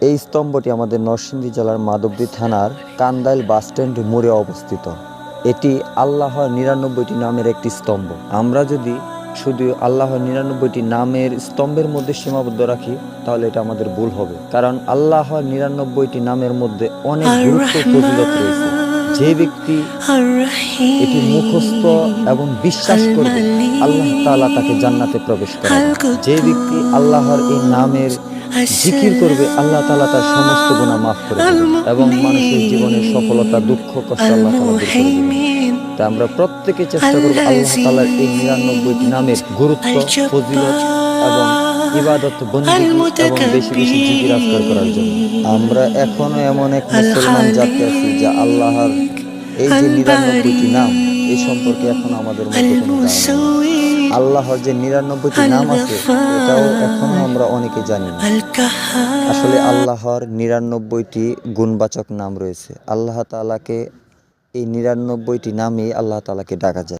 এই স্তম্ভটি আমাদের নরসিংদী জেলার মাধবদী থানার কান্দাইল বাসস্ট্যান্ড মোড়ে অবস্থিত। এটি আল্লাহর ৯৯টি নামের একটি স্তম্ভ। আমরা যদি শুধু আল্লাহর ৯৯টি নামের স্তম্ভের মধ্যে সীমাবদ্ধ রাখি তাহলে এটা আমাদের ভুল হবে, কারণ আল্লাহর ৯৯টি নামের মধ্যে অনেক গুরুত্ব ফজিলত রয়েছে। যে ব্যক্তি এটি মুখস্থ এবং বিশ্বাস করবে, আল্লাহ তাআলা তাকে জান্নাতে প্রবেশ করাবে। যে ব্যক্তি আল্লাহর এই নামের জিকির করবে, আল্লাহ তাআলা তার সমস্ত গুনাহ মাফ করে দেবেন এবং মানুষের জীবনের সফলতা, দুঃখ, কষ্ট আল্লাহ তাআলা দূর করে দিবেন। তাই আমরা প্রত্যেকে চেষ্টা করব আল্লাহ তাআলার এই ৯৯টি নামের গুরুত্ব, ফজিলত এবং ইবাদত বন্দেগী এবং বেশি বেশি জিকির আজকার করার জন্য। আমরা এখনো এমন এক মুসলমান জাতি আছি যা আল্লাহর এই যে ৯৯টি নাম এই সম্পর্কে এখন আমাদের মধ্যে কোনো ধারণা নেই। আল্লাহর যে ৯৯টি নাম আছে এটাও এখনো আমরা অনেকে জানি না। আসলে আল্লাহর ৯৯টি গুণবাচক নাম রয়েছে। আল্লাহ তাআলাকে এই ৯৯টি নামে আল্লাহ তাআলাকে ডাকা যায়।